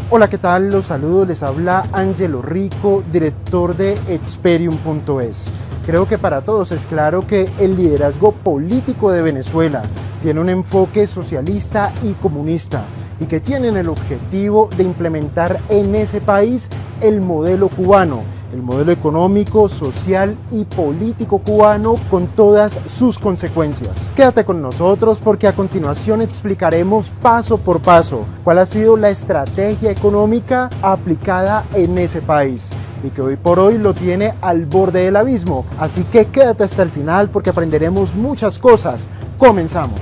Hola, ¿qué tal? Los saludo, les habla Ángelo Rico, director de Experium.es. Creo que para todos es claro que el liderazgo político de Venezuela tiene un enfoque socialista y comunista y que tienen el objetivo de implementar en ese país el modelo cubano, el modelo económico, social y político cubano con todas sus consecuencias. Quédate con nosotros porque a continuación explicaremos paso por paso cuál ha sido la estrategia económica aplicada en ese país y que hoy por hoy lo tiene al borde del abismo. Así que quédate hasta el final porque aprenderemos muchas cosas. Comenzamos.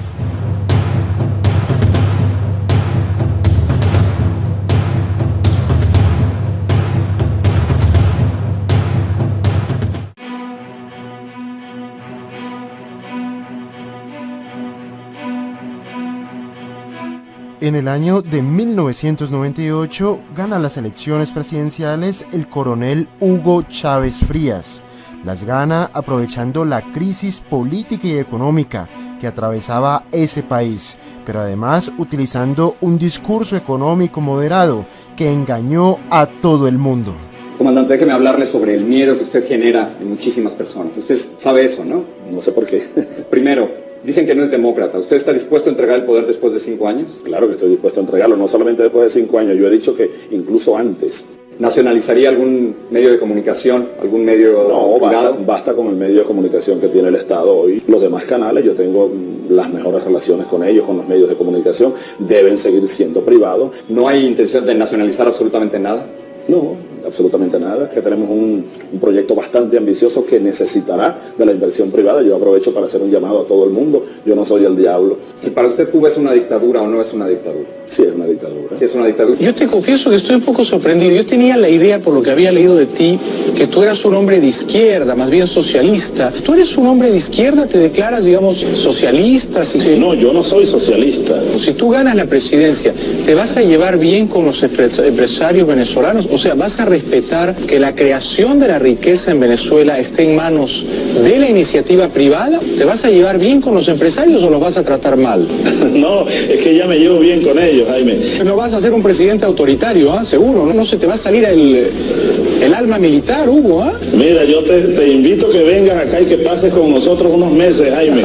En el año de 1998 gana las elecciones presidenciales el coronel Hugo Chávez Frías. Las gana aprovechando la crisis política y económica que atravesaba ese país, pero además utilizando un discurso económico moderado que engañó a todo el mundo. Comandante, déjeme hablarle sobre el miedo que usted genera en muchísimas personas. Usted sabe eso, ¿no? No sé por qué. Primero, dicen que no es demócrata. ¿Usted está dispuesto a entregar el poder después de 5 años? Claro que estoy dispuesto a entregarlo, no solamente después de 5 años, yo he dicho que incluso antes. ¿Nacionalizaría algún medio de comunicación, algún medio privado? No, basta con el medio de comunicación que tiene el Estado hoy. Los demás canales, yo tengo las mejores relaciones con ellos, con los medios de comunicación, deben seguir siendo privados. ¿No hay intención de nacionalizar absolutamente nada? No, absolutamente nada, que tenemos un proyecto bastante ambicioso que necesitará de la inversión privada. Yo aprovecho para hacer un llamado a todo el mundo, yo no soy el diablo. Si para usted Cuba es una dictadura o no es una dictadura. Sí, es una dictadura. Sí, es una dictadura. Yo te confieso que estoy un poco sorprendido. Yo tenía la idea, por lo que había leído de ti, que tú eras un hombre de izquierda, más bien socialista. ¿Tú eres un hombre de izquierda? ¿Te declaras, digamos, socialista? Sí, no, yo no soy socialista. Si tú ganas la presidencia, ¿te vas a llevar bien con los empresarios venezolanos? O sea, ¿vas a respetar que la creación de la riqueza en Venezuela esté en manos de la iniciativa privada? ¿Te vas a llevar bien con los empresarios o los vas a tratar mal? No, es que ya me llevo bien con ellos, Jaime. No vas a ser un presidente autoritario, ¿ah? Seguro, ¿no? No se te va a salir el alma militar, Hugo, ¿ah? Mira, yo te invito a que vengas acá y que pases con nosotros unos meses, Jaime,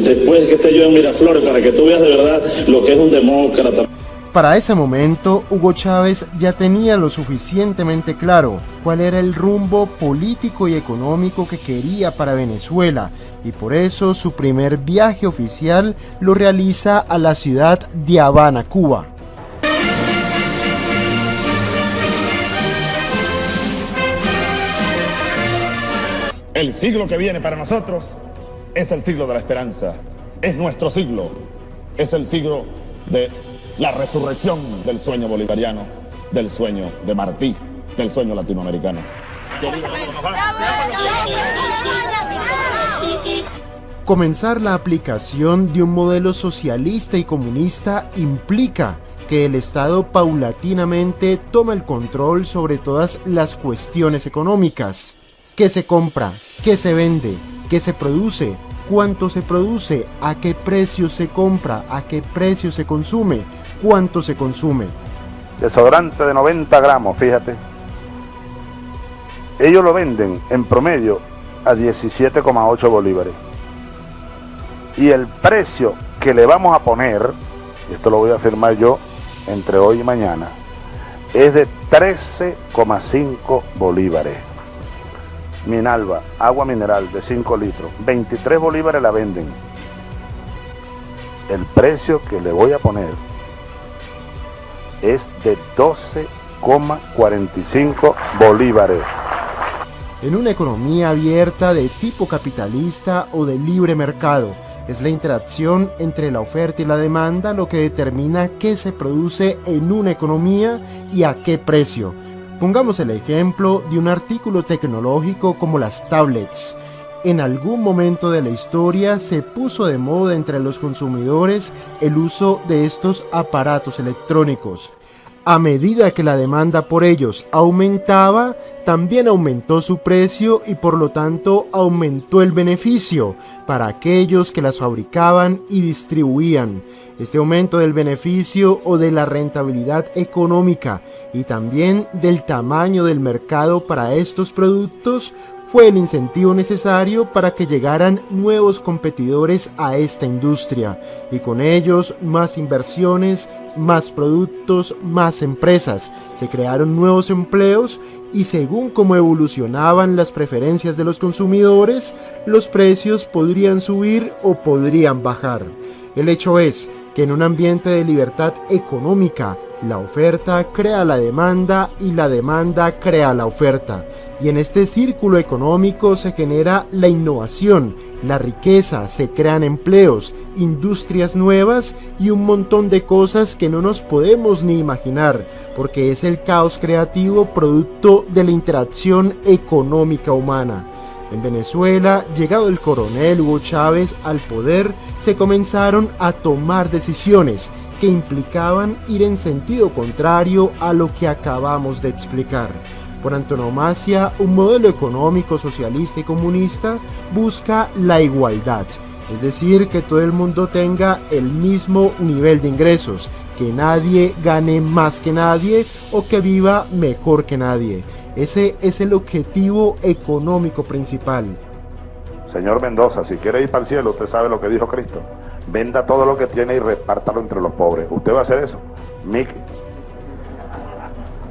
después que esté yo en Miraflores, para que tú veas de verdad lo que es un demócrata. Para ese momento, Hugo Chávez ya tenía lo suficientemente claro cuál era el rumbo político y económico que quería para Venezuela, y por eso su primer viaje oficial lo realiza a la ciudad de Habana, Cuba. El siglo que viene para nosotros es el siglo de la esperanza, es nuestro siglo, es el siglo de la resurrección del sueño bolivariano, del sueño de Martí, del sueño latinoamericano. Comenzar la aplicación de un modelo socialista y comunista implica que el Estado paulatinamente toma el control sobre todas las cuestiones económicas. ¿Qué se compra? ¿Qué se vende? ¿Qué se produce? ¿Cuánto se produce? ¿A qué precio se compra? ¿A qué precio se consume? ¿Cuánto se consume? Desodorante de 90 gramos, fíjate. Ellos lo venden en promedio a 17,8 bolívares. Y el precio que le vamos a poner, y esto lo voy a afirmar yo entre hoy y mañana, es de 13,5 bolívares. Minalba, agua mineral de 5 litros, 23 bolívares la venden. El precio que le voy a poner es de 12,45 bolívares. En una economía abierta de tipo capitalista o de libre mercado, es la interacción entre la oferta y la demanda lo que determina qué se produce en una economía y a qué precio. Pongamos el ejemplo de un artículo tecnológico como las tablets. En algún momento de la historia se puso de moda entre los consumidores el uso de estos aparatos electrónicos. A medida que la demanda por ellos aumentaba, también aumentó su precio y por lo tanto aumentó el beneficio para aquellos que las fabricaban y distribuían. Este aumento del beneficio o de la rentabilidad económica y también del tamaño del mercado para estos productos fue el incentivo necesario para que llegaran nuevos competidores a esta industria y con ellos más inversiones, más productos, más empresas. Se crearon nuevos empleos y según cómo evolucionaban las preferencias de los consumidores, los precios podrían subir o podrían bajar. El hecho es que en un ambiente de libertad económica, la oferta crea la demanda y la demanda crea la oferta. Y en este círculo económico se genera la innovación, la riqueza, se crean empleos, industrias nuevas y un montón de cosas que no nos podemos ni imaginar, porque es el caos creativo producto de la interacción económica humana. En Venezuela, llegado el coronel Hugo Chávez al poder, se comenzaron a tomar decisiones que implicaban ir en sentido contrario a lo que acabamos de explicar. Por antonomasia, un modelo económico socialista y comunista busca la igualdad, es decir, que todo el mundo tenga el mismo nivel de ingresos, que nadie gane más que nadie o que viva mejor que nadie. Ese es el objetivo económico principal. Señor Mendoza, si quiere ir para el cielo, usted sabe lo que dijo Cristo. Venda todo lo que tiene y repártalo entre los pobres. ¿Usted va a hacer eso? Mickey.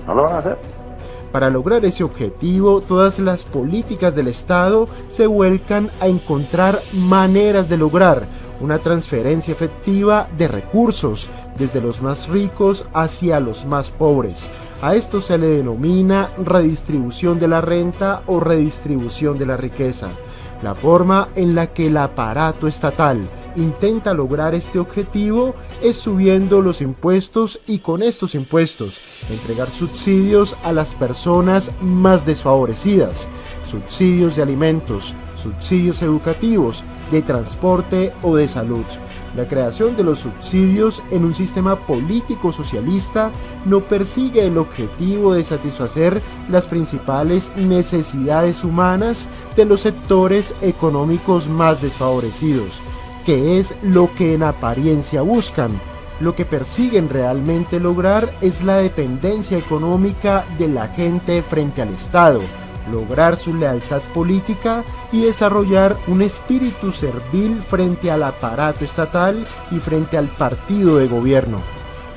¿No lo van a hacer? Para lograr ese objetivo, todas las políticas del Estado se vuelcan a encontrar maneras de lograr una transferencia efectiva de recursos desde los más ricos hacia los más pobres. A esto se le denomina redistribución de la renta o redistribución de la riqueza. La forma en la que el aparato estatal intenta lograr este objetivo es subiendo los impuestos y con estos impuestos entregar subsidios a las personas más desfavorecidas, subsidios de alimentos, subsidios educativos, de transporte o de salud. La creación de los subsidios en un sistema político socialista no persigue el objetivo de satisfacer las principales necesidades humanas de los sectores económicos más desfavorecidos, que es lo que en apariencia buscan. Lo que persiguen realmente lograr es la dependencia económica de la gente frente al Estado, lograr su lealtad política y desarrollar un espíritu servil frente al aparato estatal y frente al partido de gobierno.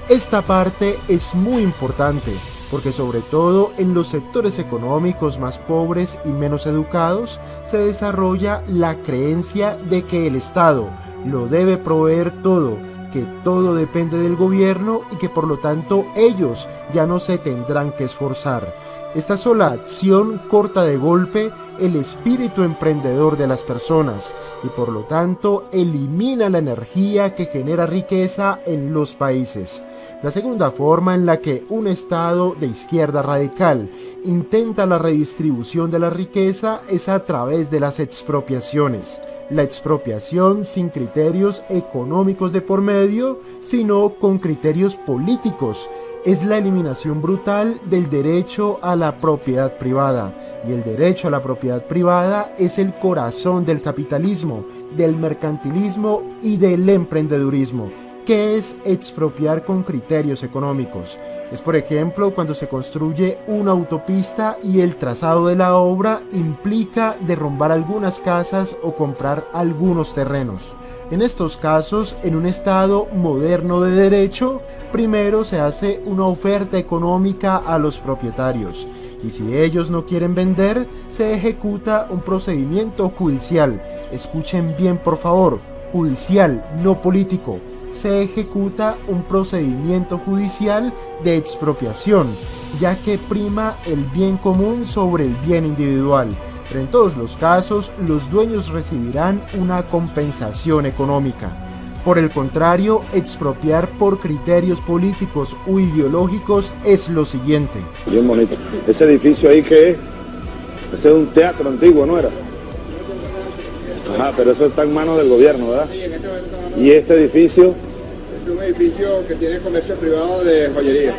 Esta parte es muy importante porque sobre todo en los sectores económicos más pobres y menos educados se desarrolla la creencia de que el Estado lo debe proveer todo, que todo depende del gobierno y que por lo tanto ellos ya no se tendrán que esforzar. Esta sola acción corta de golpe el espíritu emprendedor de las personas y por lo tanto elimina la energía que genera riqueza en los países. La segunda forma en la que un Estado de izquierda radical intenta la redistribución de la riqueza es a través de las expropiaciones. La expropiación sin criterios económicos de por medio, sino con criterios políticos. Es la eliminación brutal del derecho a la propiedad privada, y el derecho a la propiedad privada es el corazón del capitalismo, del mercantilismo y del emprendedurismo, que es expropiar con criterios económicos. Es por ejemplo cuando se construye una autopista y el trazado de la obra implica derrumbar algunas casas o comprar algunos terrenos. En estos casos, en un Estado moderno de derecho, primero se hace una oferta económica a los propietarios y si ellos no quieren vender, se ejecuta un procedimiento judicial. Escuchen bien por favor, judicial, no político. Se ejecuta un procedimiento judicial de expropiación, ya que prima el bien común sobre el bien individual. Pero en todos los casos, los dueños recibirán una compensación económica. Por el contrario, expropiar por criterios políticos o ideológicos es lo siguiente. Bien bonito. Ese edificio ahí, ¿qué es? Ese es un teatro antiguo, ¿no era? Ajá, pero eso está en manos del gobierno, ¿verdad? Sí, en este momento está en manos. ¿Y este edificio? Es un edificio que tiene comercio privado de joyería.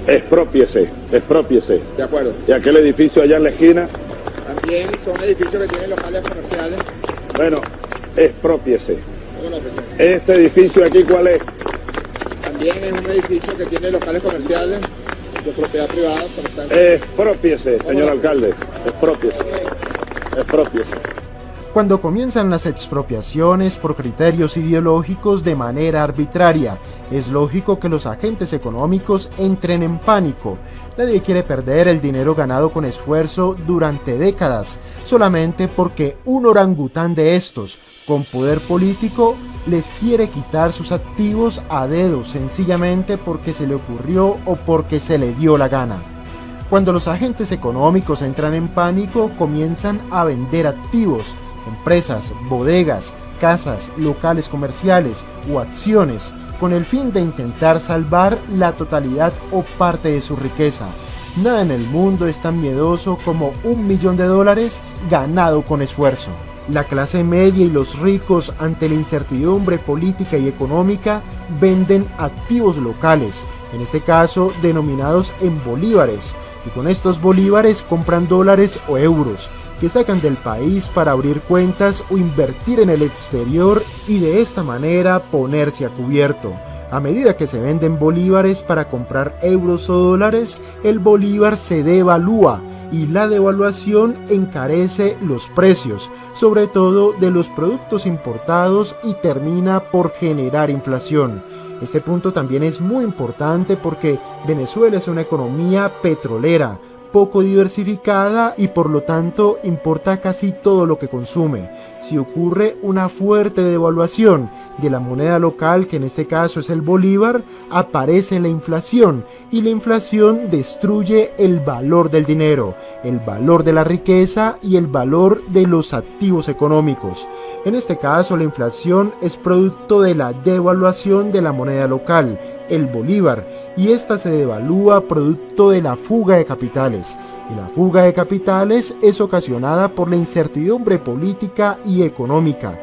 Exprópiese. De acuerdo. Y aquel edificio allá en la esquina, También son edificios que tienen locales comerciales. bueno, exprópiese. ¿Cómo lo presento? Este edificio aquí, ¿cuál es? También es un edificio que tiene locales comerciales de propiedad privada, por lo tanto. Exprópiese, señor alcalde. Exprópiese. Cuando comienzan las expropiaciones por criterios ideológicos de manera arbitraria, es lógico que los agentes económicos entren en pánico. Nadie quiere perder el dinero ganado con esfuerzo durante décadas, solamente porque un orangután de estos, con poder político, les quiere quitar sus activos a dedo, sencillamente porque se le ocurrió o porque se le dio la gana. Cuando los agentes económicos entran en pánico, comienzan a vender activos, empresas, bodegas, casas, locales comerciales o acciones, con el fin de intentar salvar la totalidad o parte de su riqueza. Nada en el mundo es tan miedoso como $1 millón ganado con esfuerzo. La clase media y los ricos, ante la incertidumbre política y económica, venden activos locales, en este caso denominados en bolívares, y con estos bolívares compran dólares o euros, que sacan del país para abrir cuentas o invertir en el exterior y de esta manera ponerse a cubierto. A medida que se venden bolívares para comprar euros o dólares, el bolívar se devalúa y la devaluación encarece los precios, sobre todo de los productos importados, y termina por generar inflación. Este punto también es muy importante porque Venezuela es una economía petrolera, poco diversificada y por lo tanto importa casi todo lo que consume. Si ocurre una fuerte devaluación de la moneda local, que en este caso es el bolívar, aparece la inflación y la inflación destruye el valor del dinero, el valor de la riqueza y el valor de los activos económicos. En este caso la inflación es producto de la devaluación de la moneda local, el bolívar, y esta se devalúa producto de la fuga de capitales. Y la fuga de capitales es ocasionada por la incertidumbre política y económica.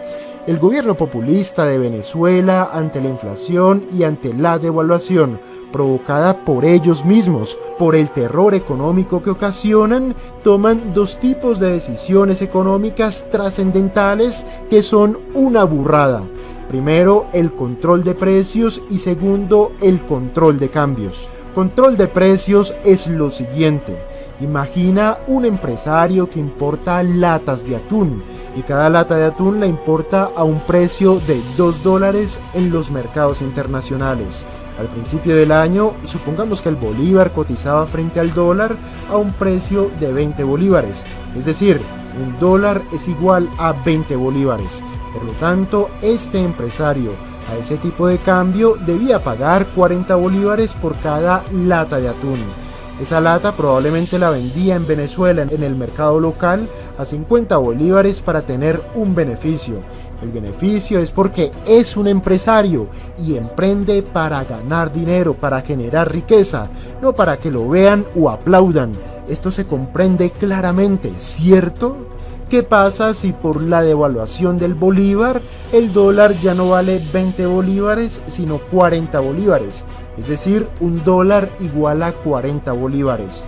El gobierno populista de Venezuela, ante la inflación y ante la devaluación provocada por ellos mismos, por el terror económico que ocasionan, toman dos tipos de decisiones económicas trascendentales que son una burrada. Primero, el control de precios y segundo, el control de cambios. Control de precios es lo siguiente. Imagina un empresario que importa latas de atún y cada lata de atún la importa a un precio de $2 en los mercados internacionales. Al principio del año, supongamos que el bolívar cotizaba frente al dólar a un precio de 20 bolívares, es decir, un dólar es igual a 20 bolívares. Por lo tanto, este empresario a ese tipo de cambio debía pagar 40 bolívares por cada lata de atún. Esa lata probablemente la vendía en Venezuela en el mercado local a 50 bolívares para tener un beneficio. El beneficio es porque es un empresario y emprende para ganar dinero, para generar riqueza, no para que lo vean o aplaudan. Esto se comprende claramente, ¿cierto? ¿Qué pasa si por la devaluación del bolívar el dólar ya no vale 20 bolívares sino 40 bolívares? Es decir, un dólar igual a 40 bolívares.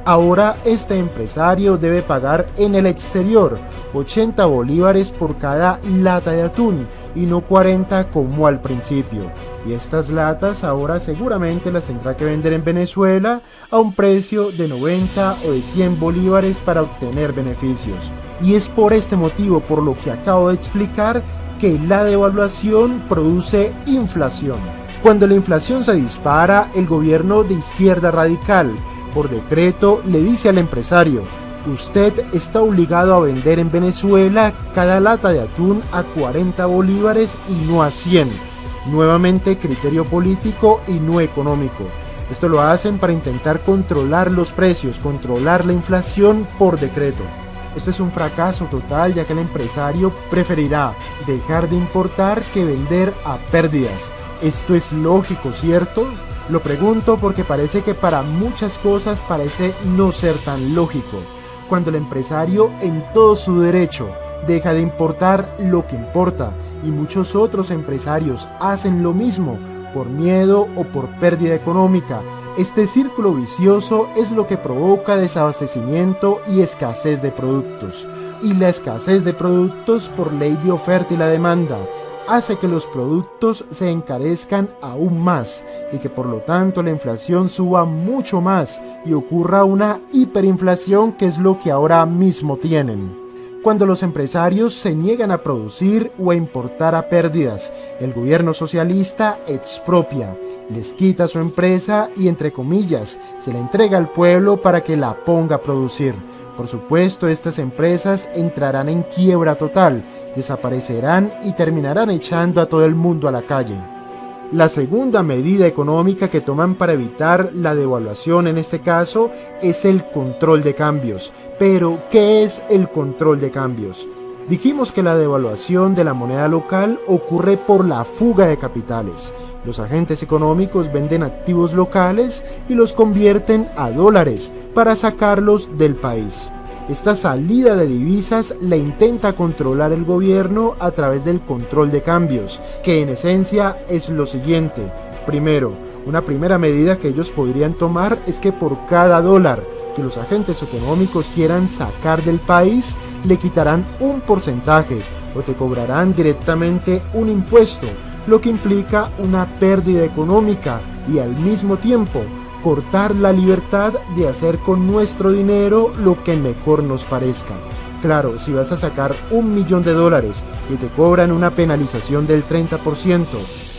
Ahora este empresario debe pagar en el exterior 80 bolívares por cada lata de atún y no 40 como al principio. Y estas latas ahora seguramente las tendrá que vender en Venezuela a un precio de 90 o de 100 bolívares para obtener beneficios. Y es por este motivo, por lo que acabo de explicar, que la devaluación produce inflación. Cuando la inflación se dispara, el gobierno de izquierda radical, por decreto, le dice al empresario: usted está obligado a vender en Venezuela cada lata de atún a 40 bolívares y no a 100. Nuevamente criterio político y no económico. Esto lo hacen para intentar controlar los precios, controlar la inflación por decreto. Esto es un fracaso total, ya que el empresario preferirá dejar de importar que vender a pérdidas. Esto es lógico, ¿cierto? Lo pregunto porque parece que para muchas cosas parece no ser tan lógico. Cuando el empresario, en todo su derecho, deja de importar lo que importa, y muchos otros empresarios hacen lo mismo por miedo o por pérdida económica, Este círculo vicioso es lo que provoca desabastecimiento y escasez de productos. Y la escasez de productos por ley de oferta y la demanda hace que los productos se encarezcan aún más y que por lo tanto la inflación suba mucho más y ocurra una hiperinflación, que es lo que ahora mismo tienen. Cuando los empresarios se niegan a producir o a importar a pérdidas, el gobierno socialista expropia, les quita su empresa y, entre comillas, se la entrega al pueblo para que la ponga a producir. Por supuesto, estas empresas entrarán en quiebra total, desaparecerán y terminarán echando a todo el mundo a la calle. La segunda medida económica que toman para evitar la devaluación en este caso es el control de cambios. Pero, ¿qué es el control de cambios? Dijimos que la devaluación de la moneda local ocurre por la fuga de capitales. Los agentes económicos venden activos locales y los convierten a dólares para sacarlos del país. Esta salida de divisas la intenta controlar el gobierno a través del control de cambios, que en esencia es lo siguiente. Primero, una primera medida que ellos podrían tomar es que por cada dólar que los agentes económicos quieran sacar del país, le quitarán un porcentaje o te cobrarán directamente un impuesto, lo que implica una pérdida económica y al mismo tiempo cortar la libertad de hacer con nuestro dinero lo que mejor nos parezca. Claro, si vas a sacar $1.000.000 y te cobran una penalización del 30%,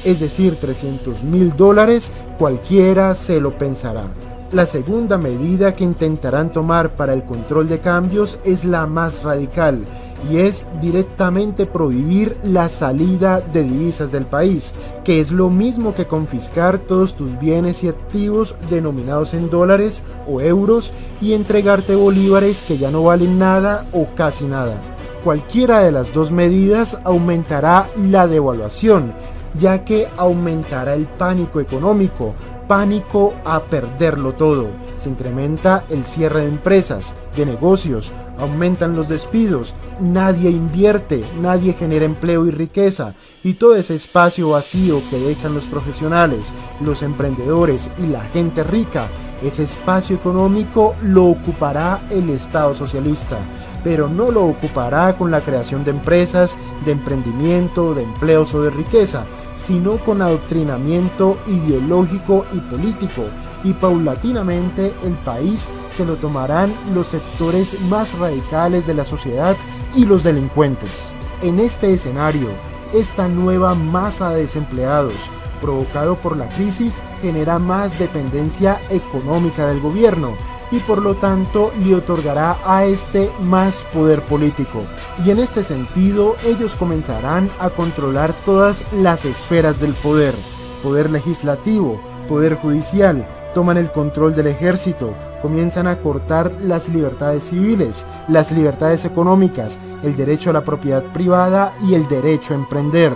es decir, $300.000, cualquiera se lo pensará. La segunda medida que intentarán tomar para el control de cambios es la más radical y es directamente prohibir la salida de divisas del país, que es lo mismo que confiscar todos tus bienes y activos denominados en dólares o euros y entregarte bolívares que ya no valen nada o casi nada. Cualquiera de las dos medidas aumentará la devaluación, ya que aumentará el pánico económico, pánico a perderlo todo. Se incrementa el cierre de empresas, de negocios, aumentan los despidos, nadie invierte, nadie genera empleo y riqueza, y todo ese espacio vacío que dejan los profesionales, los emprendedores y la gente rica, ese espacio económico lo ocupará el Estado socialista, pero no lo ocupará con la creación de empresas, de emprendimiento, de empleos o de riqueza, sino con adoctrinamiento ideológico y político, y paulatinamente el país se lo tomarán los sectores más radicales de la sociedad y los delincuentes. En este escenario, esta nueva masa de desempleados, provocado por la crisis, genera más dependencia económica del gobierno y por lo tanto le otorgará a este más poder político. Y en este sentido ellos comenzarán a controlar todas las esferas del poder: poder legislativo, poder judicial, toman el control del ejército, comienzan a cortar las libertades civiles, las libertades económicas, el derecho a la propiedad privada y el derecho a emprender.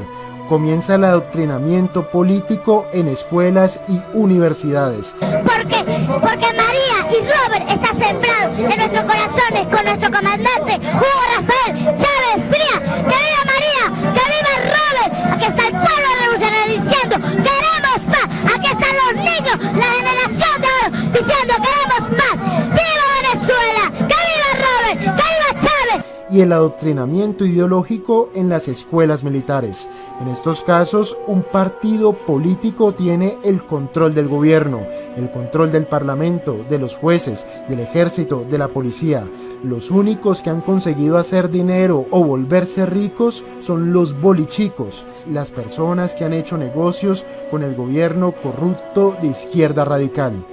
Comienza el adoctrinamiento político en escuelas y universidades. Porque María y Robert están sembrados en nuestros corazones con nuestro comandante Hugo Rafael Chávez Frías. ¡Que viva María! ¡Que viva Robert! Aquí está el pueblo revolucionario diciendo ¡queremos paz! Aquí están los niños, la generación de oro diciendo ¡queremos paz! ¡Viva Venezuela! ¡Que viva Robert! ¡Que viva Chávez! Y el adoctrinamiento ideológico en las escuelas militares. En estos casos, un partido político tiene el control del gobierno, el control del parlamento, de los jueces, del ejército, de la policía. Los únicos que han conseguido hacer dinero o volverse ricos son los bolichicos, las personas que han hecho negocios con el gobierno corrupto de izquierda radical.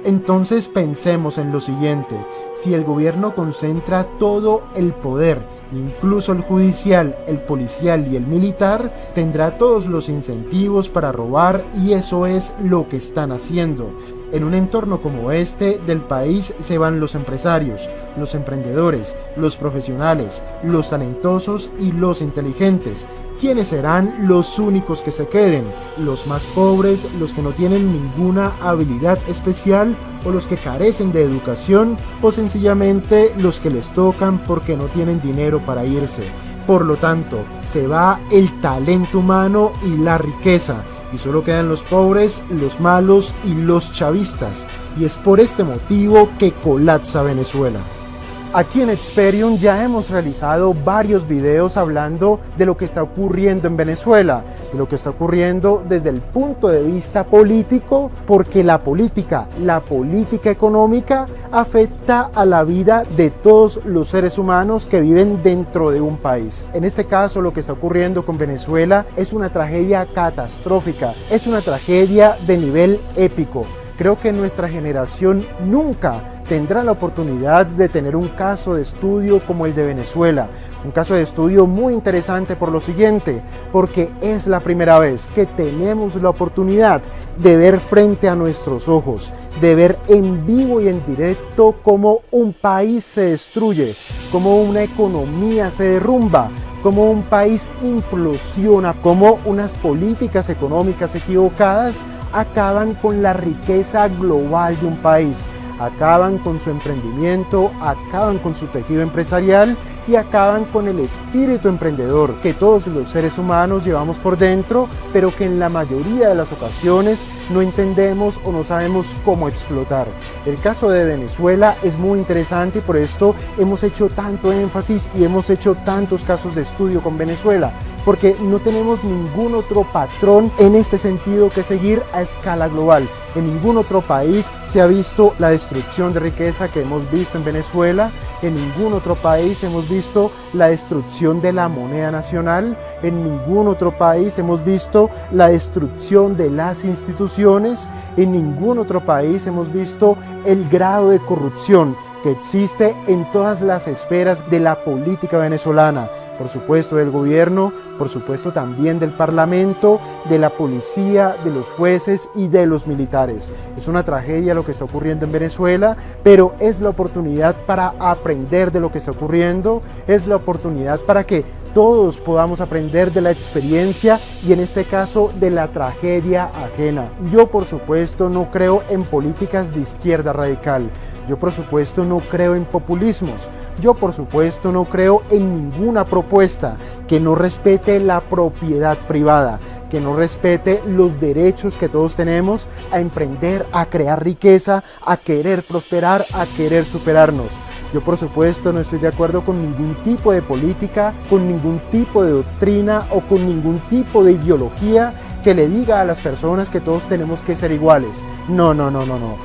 Entonces pensemos en lo siguiente: si el gobierno concentra todo el poder, incluso el judicial, el policial y el militar, tendrá todos los incentivos para robar, y eso es lo que están haciendo. En un entorno como este del país se van los empresarios, los emprendedores, los profesionales, los talentosos y los inteligentes. ¿Quiénes serán los únicos que se queden? Los más pobres, los que no tienen ninguna habilidad especial, o los que carecen de educación, o sencillamente los que les tocan porque no tienen dinero para irse. Por lo tanto, se va el talento humano y la riqueza, y solo quedan los pobres, los malos y los chavistas, y es por este motivo que colapsa Venezuela. Aquí en Experium ya hemos realizado varios videos hablando de lo que está ocurriendo en Venezuela, de lo que está ocurriendo desde el punto de vista político, porque la política económica afecta a la vida de todos los seres humanos que viven dentro de un país. En este caso, lo que está ocurriendo con Venezuela es una tragedia catastrófica, es una tragedia de nivel épico. Creo que nuestra generación nunca tendrá la oportunidad de tener un caso de estudio como el de Venezuela. Un caso de estudio muy interesante por lo siguiente, porque es la primera vez que tenemos la oportunidad de ver frente a nuestros ojos, de ver en vivo y en directo cómo un país se destruye, cómo una economía se derrumba, cómo un país implosiona, cómo unas políticas económicas equivocadas acaban con la riqueza global de un país, acaban con su emprendimiento, acaban con su tejido empresarial y acaban con el espíritu emprendedor que todos los seres humanos llevamos por dentro, pero que en la mayoría de las ocasiones no entendemos o no sabemos cómo explotar. El caso de Venezuela es muy interesante y por esto hemos hecho tanto énfasis y hemos hecho tantos casos de estudio con Venezuela, porque no tenemos ningún otro patrón en este sentido que seguir a escala global. En ningún otro país se ha visto la destrucción de riqueza que hemos visto en Venezuela, en ningún otro país hemos visto la destrucción de la moneda nacional, en ningún otro país hemos visto la destrucción de las instituciones, en ningún otro país hemos visto el grado de corrupción que existe en todas las esferas de la política venezolana. Por supuesto del gobierno, por supuesto también del parlamento, de la policía, de los jueces y de los militares. Es una tragedia lo que está ocurriendo en Venezuela, pero es la oportunidad para aprender de lo que está ocurriendo, es la oportunidad para que todos podamos aprender de la experiencia y en este caso de la tragedia ajena. Yo por supuesto no creo en políticas de izquierda radical, yo por supuesto no creo en populismos, yo por supuesto no creo en ninguna propuesta que no respete la propiedad privada, que no respete los derechos que todos tenemos a emprender, a crear riqueza, a querer prosperar, a querer superarnos. Yo por supuesto no estoy de acuerdo con ningún tipo de política, con ningún tipo de doctrina o con ningún tipo de ideología que le diga a las personas que todos tenemos que ser iguales. No,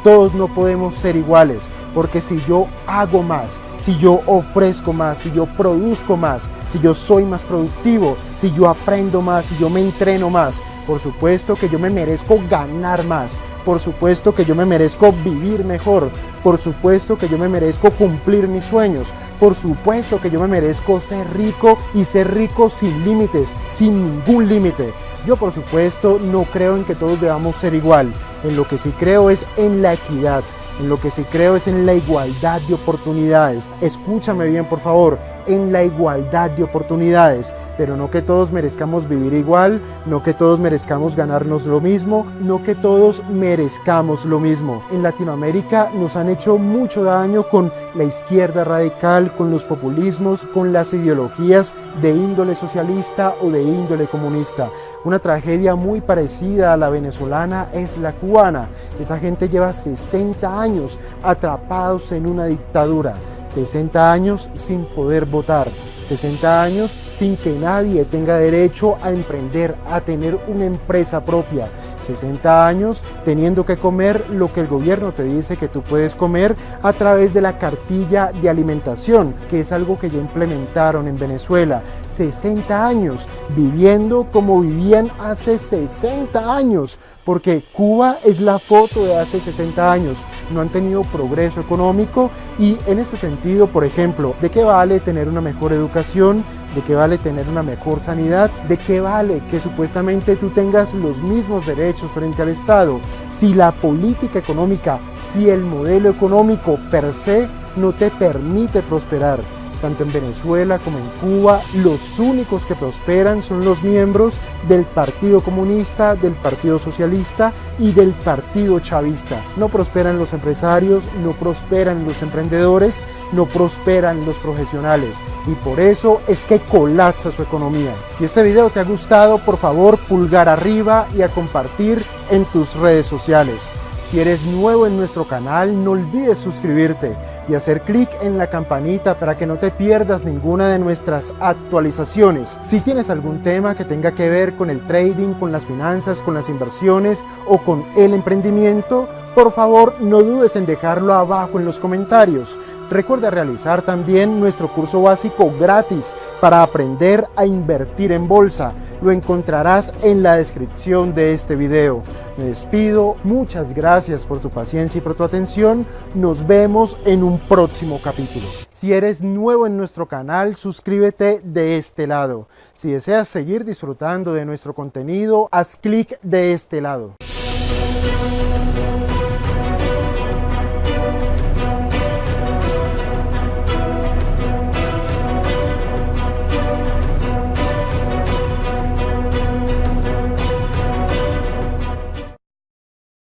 todos no podemos ser iguales, porque si yo hago más, si yo ofrezco más, si yo produzco más, si yo soy más productivo, si yo aprendo más, si yo me entreno más, por supuesto que yo me merezco ganar más, por supuesto que yo me merezco vivir mejor, por supuesto que yo me merezco cumplir mis sueños, por supuesto que yo me merezco ser rico y ser rico sin límites, sin ningún límite. Yo por supuesto no creo en que todos debamos ser igual, en lo que sí creo es en la equidad, en lo que sí creo es en la igualdad de oportunidades. Escúchame bien por favor, en la igualdad de oportunidades, pero no que todos merezcamos vivir igual, no que todos merezcamos ganarnos lo mismo, no que todos merezcamos lo mismo. En Latinoamérica nos han hecho mucho daño con la izquierda radical, con los populismos, con las ideologías de índole socialista o de índole comunista. Una tragedia muy parecida a la venezolana es la cubana. Esa gente lleva 60 años atrapados en una dictadura, 60 años sin poder votar, 60 años sin que nadie tenga derecho a emprender, a tener una empresa propia, 60 años teniendo que comer lo que el gobierno te dice que tú puedes comer a través de la cartilla de alimentación, que es algo que ya implementaron en Venezuela. 60 años viviendo como vivían hace 60 años, porque Cuba es la foto de hace 60 años, no han tenido progreso económico y en ese sentido, por ejemplo, ¿de qué vale tener una mejor educación? ¿De qué vale tener una mejor sanidad? ¿De qué vale que supuestamente tú tengas los mismos derechos frente al Estado si la política económica, si el modelo económico per se no te permite prosperar? Tanto en Venezuela como en Cuba, los únicos que prosperan son los miembros del Partido Comunista, del Partido Socialista y del Partido Chavista. No prosperan los empresarios, no prosperan los emprendedores, no prosperan los profesionales, y por eso es que colapsa su economía. Si este video te ha gustado, por favor, pulgar arriba y a compartir en tus redes sociales. Si eres nuevo en nuestro canal, no olvides suscribirte y hacer clic en la campanita para que no te pierdas ninguna de nuestras actualizaciones. Si tienes algún tema que tenga que ver con el trading, con las finanzas, con las inversiones o con el emprendimiento, por favor no dudes en dejarlo abajo en los comentarios. Recuerda realizar también nuestro curso básico gratis para aprender a invertir en bolsa. Lo encontrarás en la descripción de este video. Me despido, muchas gracias por tu paciencia y por tu atención. Nos vemos en un próximo capítulo. Si eres nuevo en nuestro canal, suscríbete de este lado. Si deseas seguir disfrutando de nuestro contenido, haz clic de este lado.